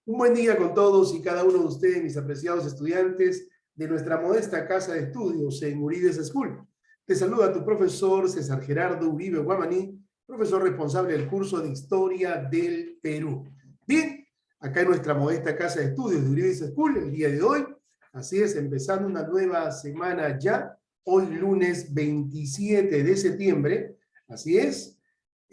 Un buen día con todos y cada uno de ustedes, mis apreciados estudiantes de nuestra modesta casa de estudios en Uribe School. Te saluda tu profesor César Gerardo Uribe Guamaní, profesor responsable del curso de Historia del Perú. Bien, acá en nuestra modesta casa de estudios de Uribe School, el día de hoy, así es, empezando una nueva semana ya, hoy lunes 27 de septiembre, así es.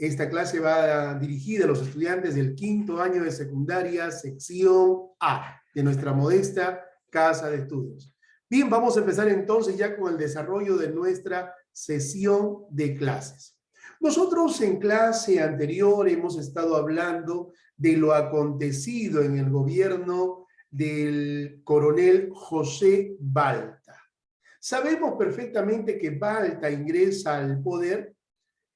Esta clase va dirigida a los estudiantes del quinto año de secundaria, sección A, de nuestra modesta casa de estudios. Bien, vamos a empezar entonces ya con el desarrollo de nuestra sesión de clases. Nosotros en clase anterior hemos estado hablando de lo acontecido en el gobierno del coronel José Balta. Sabemos perfectamente que Balta ingresa al poder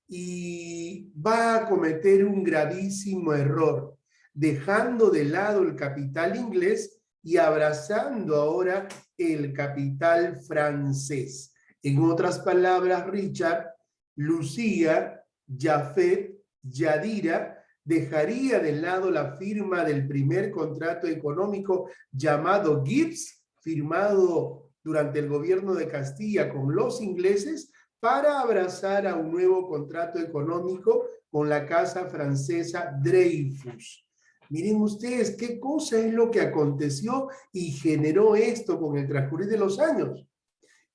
y va a cometer un gravísimo error, dejando de lado el capital inglés y abrazando ahora el capital francés. En otras palabras, Richard, Lucía, Jafet, Yadira, dejaría de lado la firma del primer contrato económico llamado Gibbs, firmado durante el gobierno de Castilla con los ingleses, para abrazar a un nuevo contrato económico con la casa francesa Dreyfus. Miren ustedes qué cosa es lo que aconteció y generó esto con el transcurrir de los años.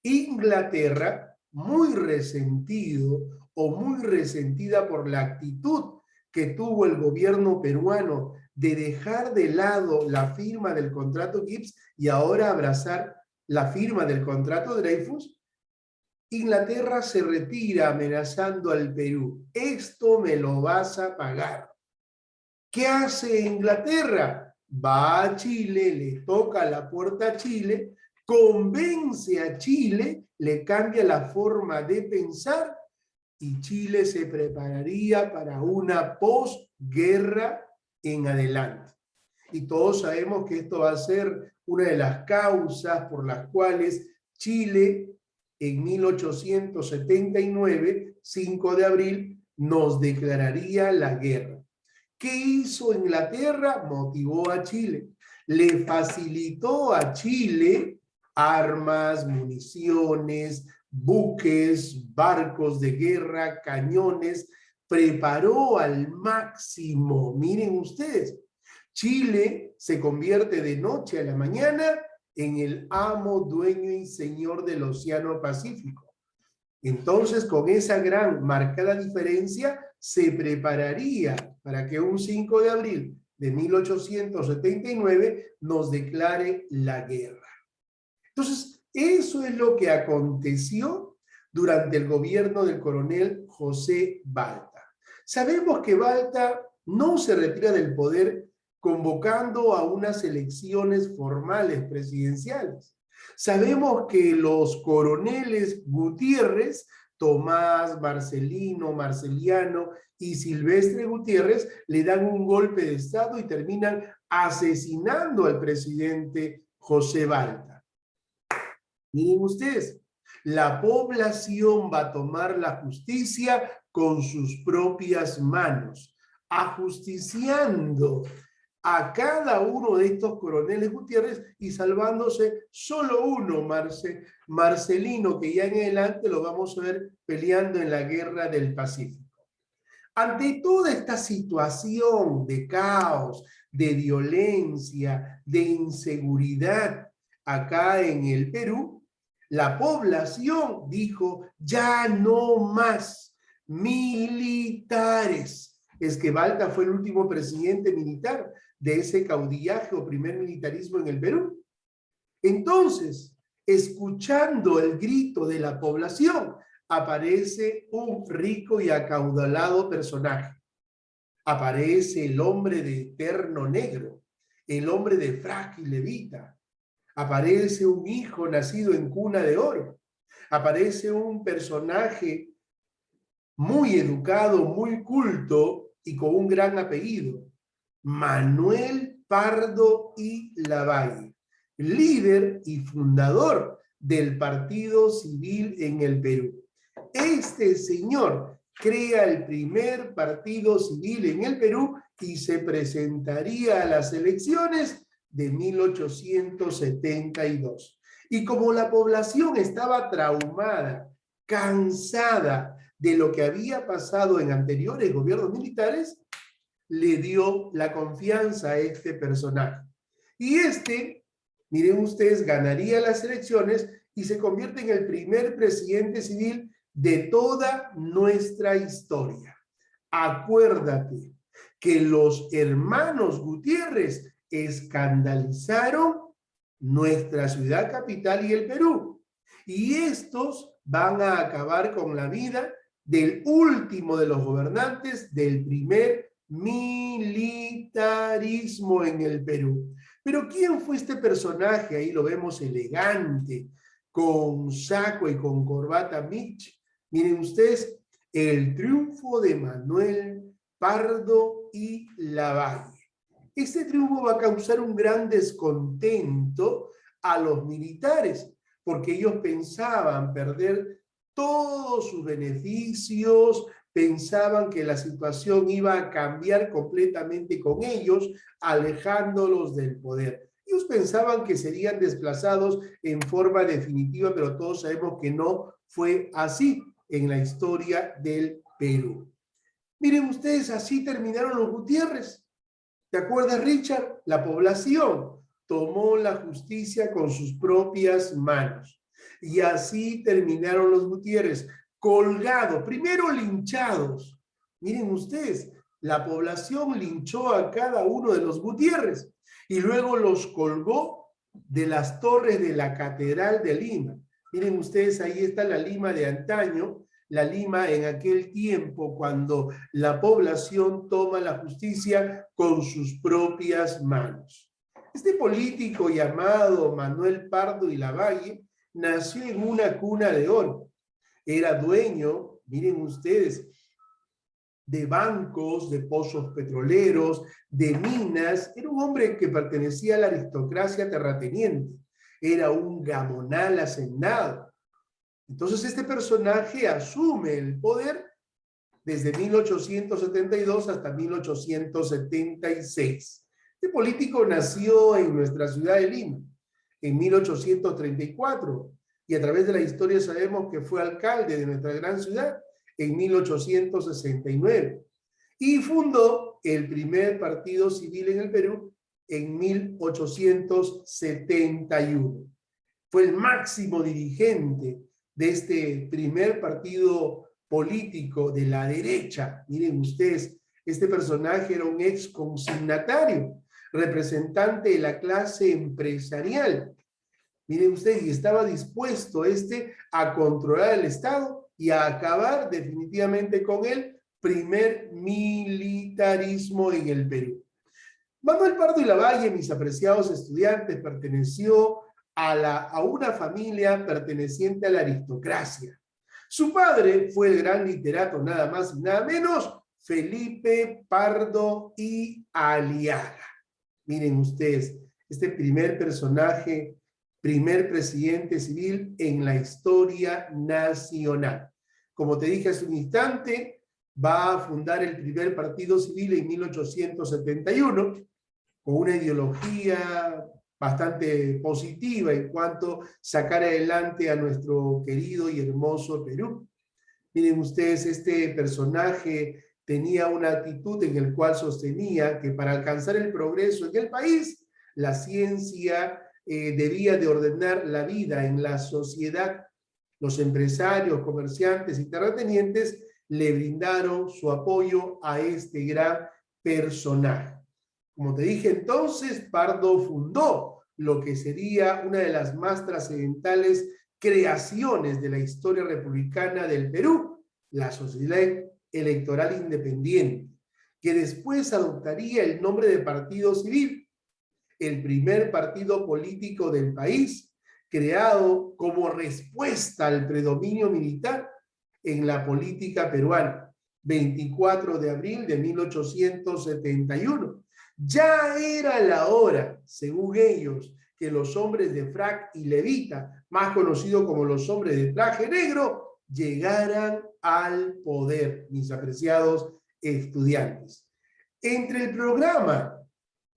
Inglaterra, muy resentido o muy resentida por la actitud que tuvo el gobierno peruano de dejar de lado la firma del contrato Gibbs y ahora abrazar la firma del contrato Dreyfus, Inglaterra se retira amenazando al Perú. Esto me lo vas a pagar. ¿Qué hace Inglaterra? Va a Chile, le toca la puerta a Chile, convence a Chile, le cambia la forma de pensar y Chile se prepararía para una posguerra en adelante. Y todos sabemos que esto va a ser una de las causas por las cuales Chile en 1879, 5 de abril, nos declararía la guerra. ¿Qué hizo Inglaterra? Motivó a Chile. Le facilitó a Chile armas, municiones, buques, barcos de guerra, cañones. Preparó al máximo. Miren ustedes, Chile se convierte de noche a la mañana en el amo, dueño y señor del Océano Pacífico. Entonces, con esa gran marcada diferencia, se prepararía para que un 5 de abril de 1879 nos declare la guerra. Entonces, eso es lo que aconteció durante el gobierno del coronel José Balta. Sabemos que Balta no se retira del poder convocando a unas elecciones formales presidenciales. Sabemos que los coroneles Gutiérrez, Tomás, Marcelino, Marceliano y Silvestre Gutiérrez le dan un golpe de estado y terminan asesinando al presidente José Balta. Miren ustedes, la población va a tomar la justicia con sus propias manos, ajusticiando a cada uno de estos coroneles Gutiérrez y salvándose solo uno, Marcelino, que ya en adelante lo vamos a ver peleando en la Guerra del Pacífico. Ante toda esta situación de caos, de violencia, de inseguridad acá en el Perú, la población dijo, ya no más militares. Es que Balta fue el último presidente militar de ese caudillaje o primer militarismo en el Perú. Entonces, escuchando el grito de la población, aparece un rico y acaudalado personaje. Aparece el hombre de terno negro, el hombre de frac y levita. Aparece un hijo nacido en cuna de oro. Aparece un personaje muy educado, muy culto y con un gran apellido, Manuel Pardo y Lavalle, líder y fundador del Partido Civil en el Perú. Este señor crea el primer partido civil en el Perú y se presentaría a las elecciones de 1872. Y como la población estaba traumada, cansada de lo que había pasado en anteriores gobiernos militares, le dio la confianza a este personaje. Y miren ustedes, ganaría las elecciones y se convierte en el primer presidente civil de toda nuestra historia. Acuérdate que los hermanos Gutiérrez escandalizaron nuestra ciudad capital y el Perú. Y estos van a acabar con la vida del último de los gobernantes del primer militarismo en el Perú. Pero ¿quién fue este personaje? Ahí lo vemos elegante, con saco y con corbata Mitch. Miren ustedes, el triunfo de Manuel Pardo y Lavalle. Este triunfo va a causar un gran descontento a los militares, porque ellos pensaban perder todos sus beneficios, pensaban que la situación iba a cambiar completamente con ellos, alejándolos del poder. Ellos pensaban que serían desplazados en forma definitiva, pero todos sabemos que no fue así en la historia del Perú. Miren ustedes, así terminaron los Gutiérrez. ¿Te acuerdas, Richard? La población tomó la justicia con sus propias manos. Y así terminaron los Gutiérrez, colgados, primero linchados. Miren ustedes, la población linchó a cada uno de los Gutiérrez y luego los colgó de las torres de la Catedral de Lima. Miren ustedes, ahí está la Lima de antaño, la Lima en aquel tiempo cuando la población toma la justicia con sus propias manos. Este político llamado Manuel Pardo y Lavalle nació en una cuna de oro. Era dueño, miren ustedes, de bancos, de pozos petroleros, de minas. Era un hombre que pertenecía a la aristocracia terrateniente. Era un gamonal hacendado. Entonces este personaje asume el poder desde 1872 hasta 1876. Este político nació en nuestra ciudad de Lima en 1834 y a través de la historia sabemos que fue alcalde de nuestra gran ciudad en 1869 y fundó el primer partido civil en el Perú en 1871. Fue el máximo dirigente de este primer partido político de la derecha. Miren ustedes, este personaje era un ex consignatario, representante de la clase empresarial. Miren ustedes, y estaba dispuesto a controlar el Estado y a acabar definitivamente con el primer militarismo en el Perú. Manuel Pardo y Lavalle, mis apreciados estudiantes, perteneció a una familia perteneciente a la aristocracia. Su padre fue el gran literato, nada más y nada menos, Felipe Pardo y Aliaga. Miren ustedes, este primer personaje, primer presidente civil en la historia nacional. Como te dije hace un instante, va a fundar el primer partido civil en 1871, con una ideología bastante positiva en cuanto a sacar adelante a nuestro querido y hermoso Perú. Miren ustedes, este personaje tenía una actitud en la cual sostenía que para alcanzar el progreso en el país, la ciencia debía de ordenar la vida en la sociedad. Los empresarios, comerciantes y terratenientes le brindaron su apoyo a este gran personaje. Como te dije entonces, Pardo fundó lo que sería una de las más trascendentales creaciones de la historia republicana del Perú, la Sociedad Electoral Independiente, que después adoptaría el nombre de Partido Civil, el primer partido político del país, creado como respuesta al predominio militar en la política peruana, 24 de abril de 1871. Ya era la hora, según ellos, que los hombres de frac y levita, más conocidos como los hombres de traje negro, llegaran al poder, mis apreciados estudiantes. Entre el programa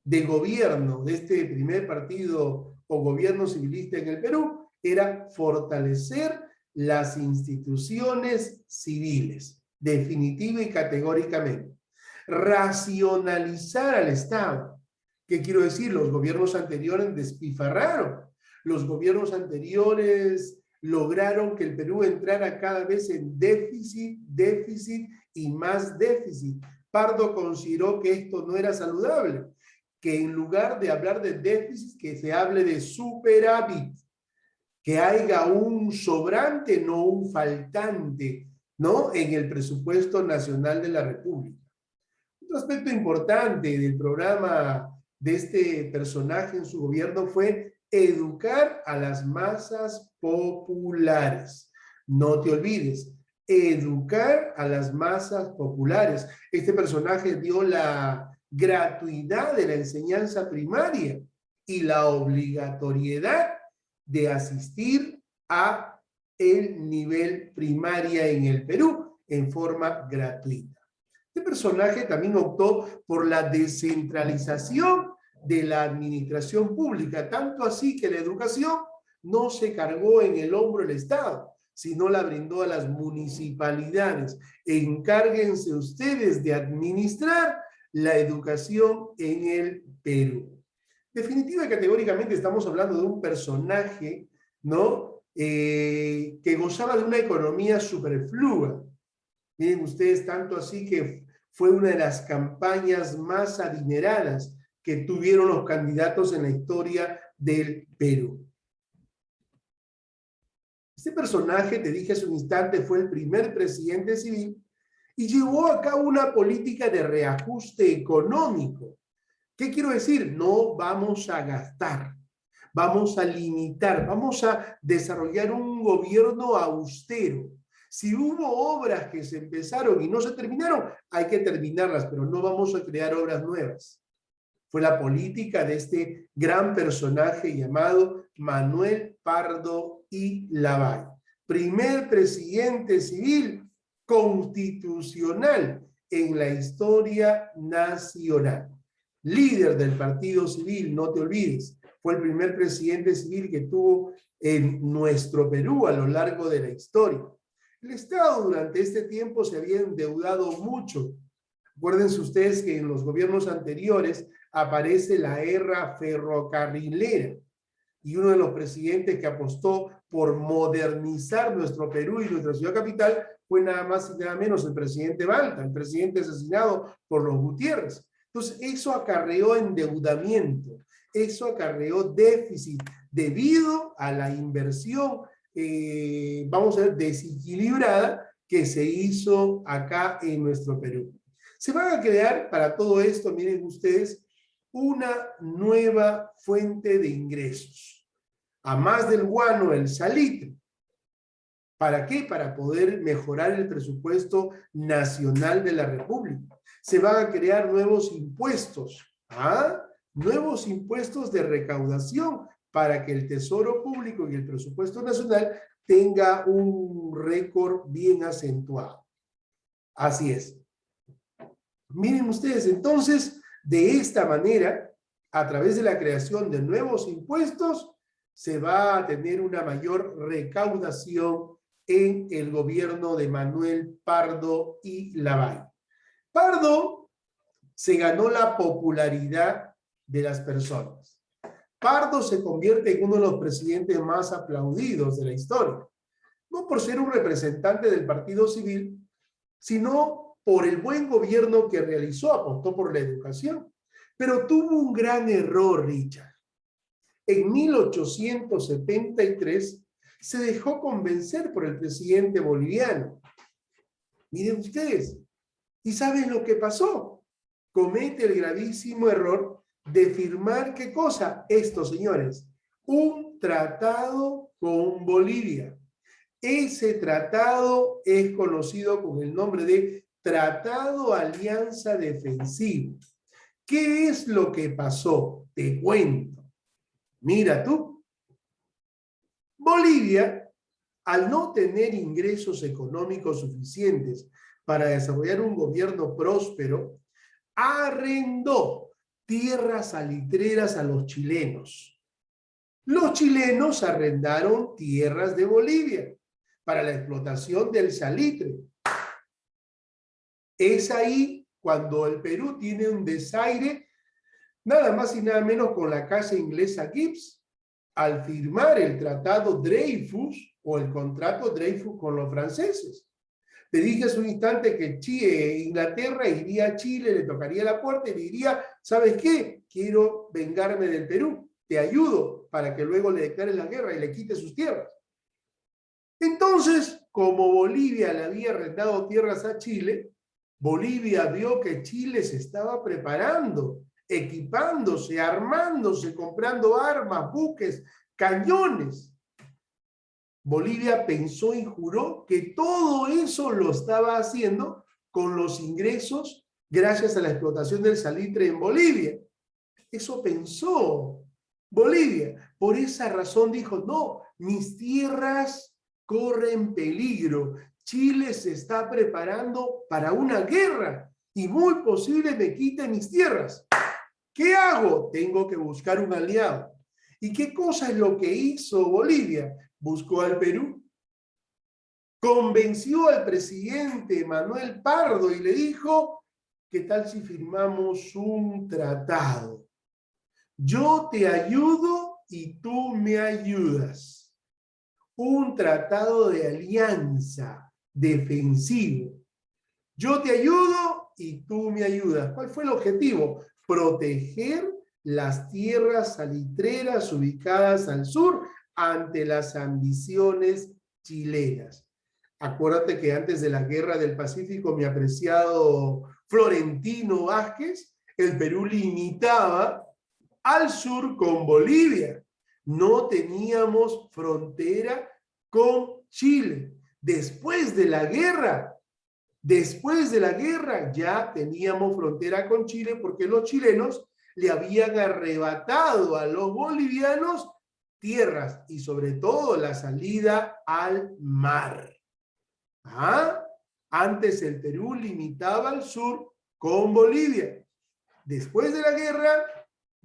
de gobierno de este primer partido o gobierno civilista en el Perú era fortalecer las instituciones civiles, definitiva y categóricamente. Racionalizar al Estado. ¿Qué quiero decir? Los gobiernos anteriores despifarraron. Los gobiernos anteriores lograron que el Perú entrara cada vez en déficit, déficit y más déficit. Pardo consideró que esto no era saludable, que en lugar de hablar de déficit, que se hable de superávit, que haya un sobrante, no un faltante, ¿no? En el presupuesto nacional de la República. Un aspecto importante del programa de este personaje en su gobierno fue educar a las masas populares. No te olvides, educar a las masas populares. Este personaje dio la gratuidad de la enseñanza primaria y la obligatoriedad de asistir a el nivel primaria en el Perú en forma gratuita. Este personaje también optó por la descentralización de la administración pública, tanto así que la educación no se cargó en el hombro del Estado, sino la brindó a las municipalidades. Encárguense ustedes de administrar la educación en el Perú. Definitiva y categóricamente estamos hablando de un personaje, ¿no? Que gozaba de una economía superflua. Miren ustedes, tanto así que fue una de las campañas más adineradas que tuvieron los candidatos en la historia del Perú. Este personaje, te dije hace un instante, fue el primer presidente civil y llevó a cabo una política de reajuste económico. ¿Qué quiero decir? No vamos a gastar, vamos a limitar, vamos a desarrollar un gobierno austero. Si hubo obras que se empezaron y no se terminaron, hay que terminarlas, pero no vamos a crear obras nuevas. Fue la política de este gran personaje llamado Manuel Pardo y Lavalle. Primer presidente civil constitucional en la historia nacional. Líder del Partido Civil, no te olvides, fue el primer presidente civil que tuvo en nuestro Perú a lo largo de la historia. El Estado durante este tiempo se había endeudado mucho. Acuérdense ustedes que en los gobiernos anteriores aparece la era ferrocarrilera y uno de los presidentes que apostó por modernizar nuestro Perú y nuestra ciudad capital fue nada más y nada menos el presidente Balta, el presidente asesinado por los Gutiérrez. Entonces, eso acarreó endeudamiento, eso acarreó déficit debido a la inversión, vamos a ver, desequilibrada que se hizo acá en nuestro Perú. Se van a crear para todo esto, miren ustedes, una nueva fuente de ingresos. A más del guano, el salitre. ¿Para qué? Para poder mejorar el presupuesto nacional de la República. Se van a crear nuevos impuestos, nuevos impuestos de recaudación para que el Tesoro Público y el presupuesto nacional tenga un récord bien acentuado. Así es. Miren ustedes, entonces, de esta manera, a través de la creación de nuevos impuestos, se va a tener una mayor recaudación en el gobierno de Manuel Pardo y Lavalle. Pardo se ganó la popularidad de las personas. Pardo se convierte en uno de los presidentes más aplaudidos de la historia, no por ser un representante del Partido Civil, sino por el buen gobierno que realizó, apostó por la educación. Pero tuvo un gran error, Richard. En 1873 se dejó convencer por el presidente boliviano. Miren ustedes, ¿y saben lo que pasó? Comete el gravísimo error de firmar, ¿qué cosa? Esto, señores, un tratado con Bolivia. Ese tratado es conocido con el nombre de Tratado Alianza Defensiva. ¿Qué es lo que pasó? Te cuento. Mira tú. Bolivia, al no tener ingresos económicos suficientes para desarrollar un gobierno próspero, arrendó tierras salitreras a los chilenos. Los chilenos arrendaron tierras de Bolivia para la explotación del salitre. Es ahí cuando el Perú tiene un desaire, nada más y nada menos con la casa inglesa Gibbs, al firmar el tratado Dreyfus o el contrato Dreyfus con los franceses. Te dije hace un instante que Inglaterra iría a Chile, le tocaría la puerta y le diría, ¿sabes qué? Quiero vengarme del Perú, te ayudo para que luego le declares la guerra y le quite sus tierras. Entonces, como Bolivia le había arrendado tierras a Chile, Bolivia vio que Chile se estaba preparando, equipándose, armándose, comprando armas, buques, cañones. Bolivia pensó y juró que todo eso lo estaba haciendo con los ingresos gracias a la explotación del salitre en Bolivia. Eso pensó Bolivia. Por esa razón dijo, no, mis tierras corren peligro. Chile se está preparando para una guerra y muy posible me quite mis tierras. ¿Qué hago? Tengo que buscar un aliado. ¿Y qué cosa es lo que hizo Bolivia? Buscó al Perú, convenció al presidente Manuel Pardo y le dijo, ¿qué tal si firmamos un tratado? Yo te ayudo y tú me ayudas. Un tratado de alianza defensivo. Yo te ayudo y tú me ayudas. ¿Cuál fue el objetivo? Proteger las tierras salitreras ubicadas al sur ante las ambiciones chilenas. Acuérdate que antes de la Guerra del Pacífico, mi apreciado Florentino Vázquez, el Perú limitaba al sur con Bolivia. No teníamos frontera con Chile. Después de la guerra ya teníamos frontera con Chile porque los chilenos le habían arrebatado a los bolivianos tierras y sobre todo la salida al mar. ¿Ah? Antes el Perú limitaba al sur con Bolivia. Después de la guerra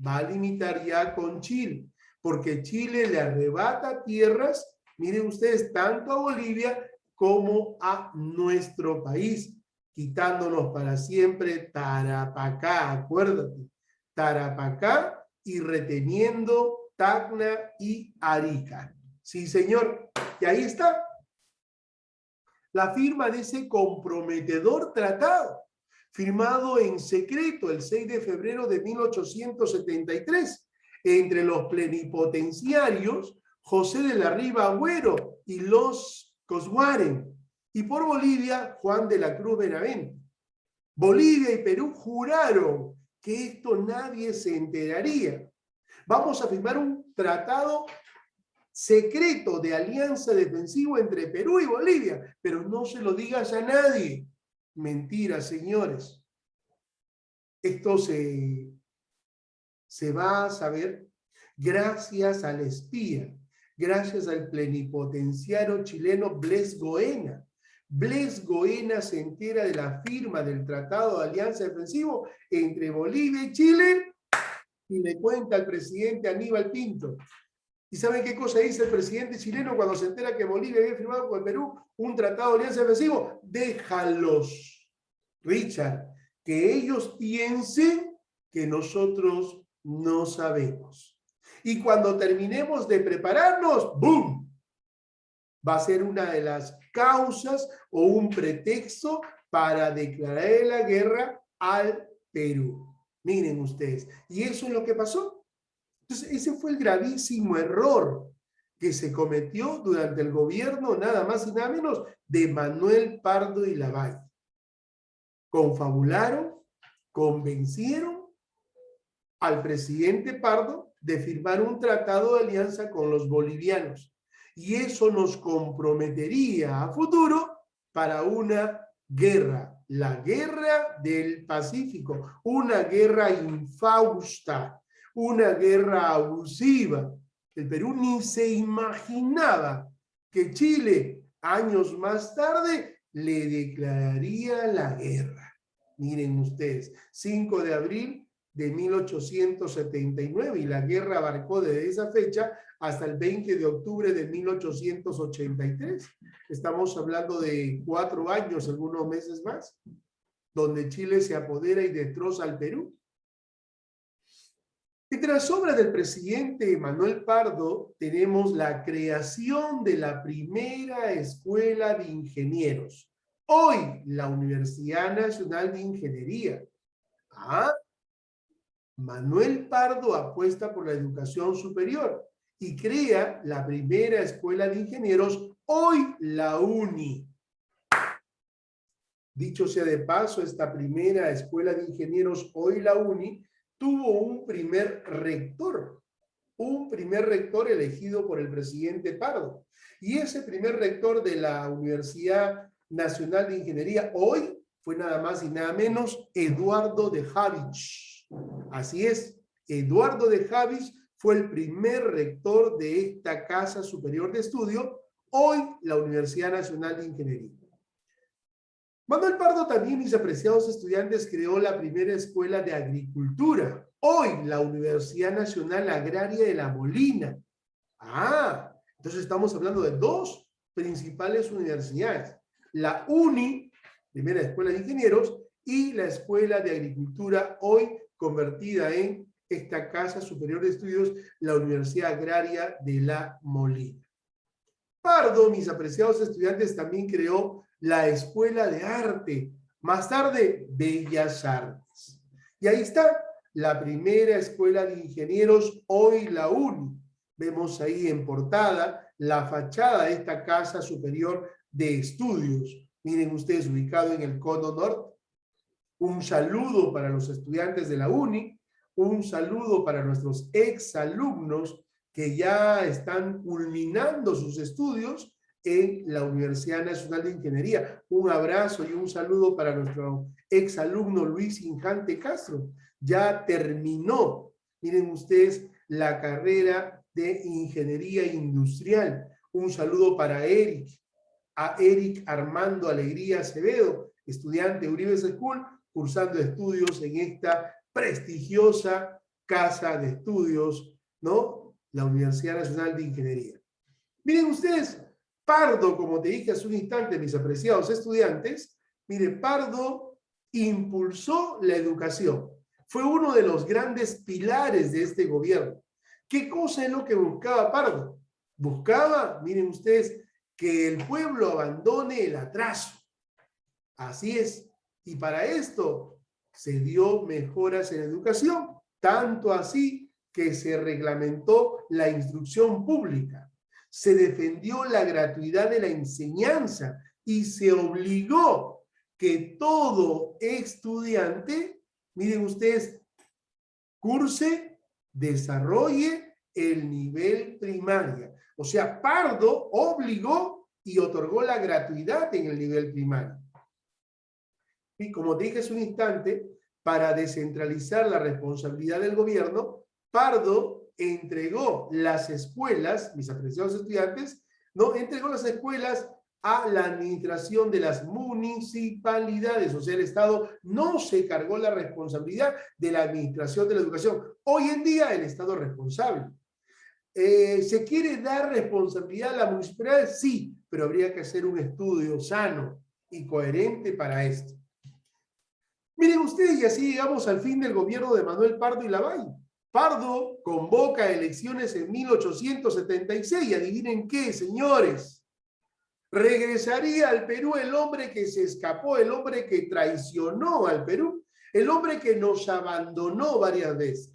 va a limitar ya con Chile, porque Chile le arrebata tierras, miren ustedes, tanto a Bolivia como a nuestro país, quitándonos para siempre Tarapacá, acuérdate, Tarapacá y reteniendo Tacna y Arica. Sí, señor, y ahí está la firma de ese comprometedor tratado, firmado en secreto el 6 de febrero de 1873, entre los plenipotenciarios José de la Riva Agüero y los Cosguaren, y por Bolivia Juan de la Cruz Benavente. Bolivia y Perú juraron que esto nadie se enteraría. Vamos a firmar un tratado secreto de alianza defensiva entre Perú y Bolivia, pero no se lo digas a nadie. Mentira, señores. Esto se va a saber gracias al espía, gracias al plenipotenciario chileno Bles Goena. Bles Goena se entera de la firma del Tratado de Alianza Defensivo entre Bolivia y Chile y le cuenta al presidente Aníbal Pinto. ¿Y saben qué cosa dice el presidente chileno cuando se entera que Bolivia había firmado con el Perú un tratado de alianza defensivo? Déjalos, Richard, que ellos piensen que nosotros no sabemos. Y cuando terminemos de prepararnos, ¡boom!, va a ser una de las causas o un pretexto para declarar la guerra al Perú. Miren ustedes, y eso es lo que pasó. Entonces, ese fue el gravísimo error que se cometió durante el gobierno, nada más y nada menos, de Manuel Pardo y Lavalle. Confabularon, convencieron al presidente Pardo de firmar un tratado de alianza con los bolivianos. Y eso nos comprometería a futuro para una guerra, la guerra del Pacífico, una guerra infausta, una guerra abusiva. El Perú ni se imaginaba que Chile, años más tarde, le declararía la guerra. Miren ustedes, 5 de abril de 1879, y la guerra abarcó desde esa fecha hasta el 20 de octubre de 1883. Estamos hablando de 4 años, algunos meses más, donde Chile se apodera y destroza al Perú. Entre las obras del presidente Manuel Pardo tenemos la creación de la primera escuela de ingenieros. Hoy, la Universidad Nacional de Ingeniería. Manuel Pardo apuesta por la educación superior y crea la primera escuela de ingenieros, hoy la UNI. Dicho sea de paso, esta primera escuela de ingenieros, hoy la UNI, tuvo un primer rector elegido por el presidente Pardo. Y ese primer rector de la Universidad Nacional de Ingeniería, hoy, fue nada más y nada menos Eduardo de Havitzsch. Así es, Eduardo de Havitzsch fue el primer rector de esta Casa Superior de Estudio, hoy la Universidad Nacional de Ingeniería. Manuel Pardo también, mis apreciados estudiantes, creó la primera escuela de agricultura, hoy la Universidad Nacional Agraria de La Molina. Entonces estamos hablando de 2 principales universidades, la UNI, primera escuela de ingenieros, y la Escuela de Agricultura, hoy convertida en esta Casa Superior de Estudios, la Universidad Agraria de La Molina. Pardo, mis apreciados estudiantes, también creó la Escuela de Arte, más tarde Bellas Artes. Y ahí está la primera escuela de ingenieros, hoy la UNI. Vemos ahí en portada la fachada de esta Casa Superior de Estudios. Miren ustedes, ubicado en el Cono Norte. Un saludo para los estudiantes de la UNI, un saludo para nuestros exalumnos que ya están culminando sus estudios en la Universidad Nacional de Ingeniería. Un abrazo y un saludo para nuestro exalumno Luis Injante Castro. Ya terminó, miren ustedes, la carrera de Ingeniería Industrial. Un saludo para Eric, a Eric Armando Alegría Acevedo, estudiante de Uribe School, cursando estudios en esta prestigiosa casa de estudios, ¿no? La Universidad Nacional de Ingeniería. Miren ustedes, Pardo, como te dije hace un instante, mis apreciados estudiantes, miren, Pardo impulsó la educación. Fue uno de los grandes pilares de este gobierno. ¿Qué cosa es lo que buscaba Pardo? Buscaba, miren ustedes, que el pueblo abandone el atraso. Así es. Y para esto se dio mejoras en educación, tanto así que se reglamentó la instrucción pública, se defendió la gratuidad de la enseñanza y se obligó que todo estudiante, miren ustedes, curse, desarrolle el nivel primario. O sea, Pardo obligó y otorgó la gratuidad en el nivel primario. Y como te dije hace un instante, para descentralizar la responsabilidad del gobierno, Pardo entregó las escuelas, mis apreciados estudiantes, ¿no? Entregó las escuelas a la administración de las municipalidades, o sea, el Estado no se cargó la responsabilidad de la administración de la educación. Hoy en día el Estado es responsable. ¿Se quiere dar responsabilidad a la municipalidad? Sí, pero habría que hacer un estudio sano y coherente para esto. Miren ustedes, y así llegamos al fin del gobierno de Manuel Pardo y Lavalle. Pardo convoca elecciones en 1876. Adivinen qué, señores. Regresaría al Perú el hombre que se escapó, el hombre que traicionó al Perú, el hombre que nos abandonó varias veces.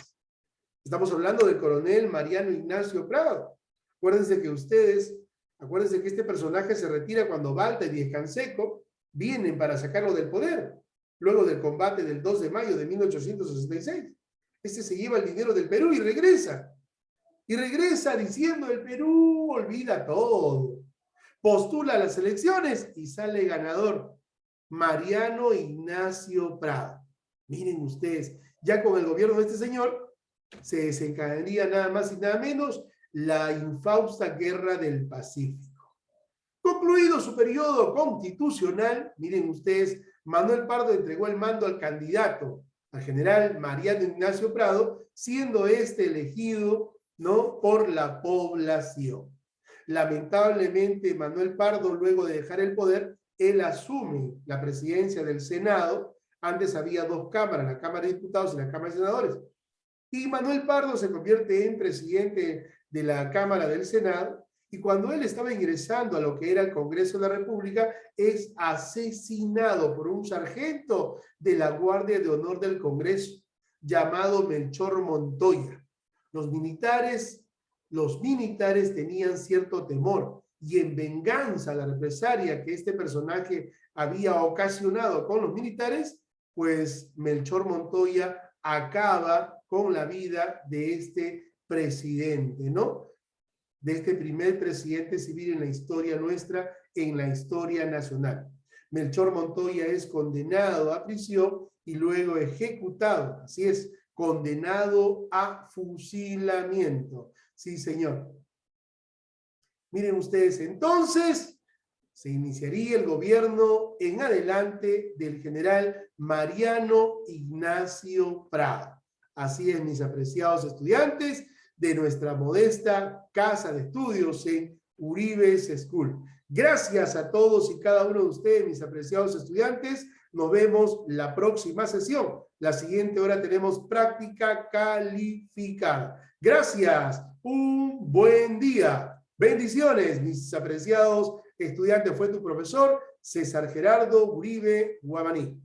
Estamos hablando del coronel Mariano Ignacio Prado. Acuérdense que este personaje se retira cuando Balta y Diez-Canseco vienen para sacarlo del poder, luego del combate del 2 de mayo de 1866. Este se lleva el dinero del Perú y regresa. Y regresa diciendo: el Perú olvida todo. Postula a las elecciones y sale ganador Mariano Ignacio Prado. Miren ustedes, ya con el gobierno de este señor se desencadenaría nada más y nada menos la infausta Guerra del Pacífico. Concluido su periodo constitucional, miren ustedes, Manuel Pardo entregó el mando al candidato, al general Mariano Ignacio Prado, siendo este elegido, ¿no?, por la población. Lamentablemente, Manuel Pardo, luego de dejar el poder, él asume la presidencia del Senado. Antes había dos cámaras, la Cámara de Diputados y la Cámara de Senadores. Y Manuel Pardo se convierte en presidente de la Cámara del Senado, y cuando él estaba ingresando a lo que era el Congreso de la República, es asesinado por un sargento de la Guardia de Honor del Congreso, llamado Melchor Montoya. Los militares tenían cierto temor, y en venganza a la represalia que este personaje había ocasionado con los militares, pues Melchor Montoya acaba con la vida de este presidente, ¿no?, de este primer presidente civil en la historia nuestra, en la historia nacional. Melchor Montoya es condenado a prisión y luego ejecutado, así es, condenado a fusilamiento. Sí, señor. Miren ustedes, entonces se iniciaría el gobierno en adelante del general Mariano Ignacio Prado. Así es, mis apreciados estudiantes de nuestra modesta casa de estudios en Uribe School. Gracias a todos y cada uno de ustedes, mis apreciados estudiantes. Nos vemos la próxima sesión. La siguiente hora tenemos práctica calificada. Gracias. Un buen día. Bendiciones, mis apreciados estudiantes. Fue tu profesor César Gerardo Uribe Guamaní.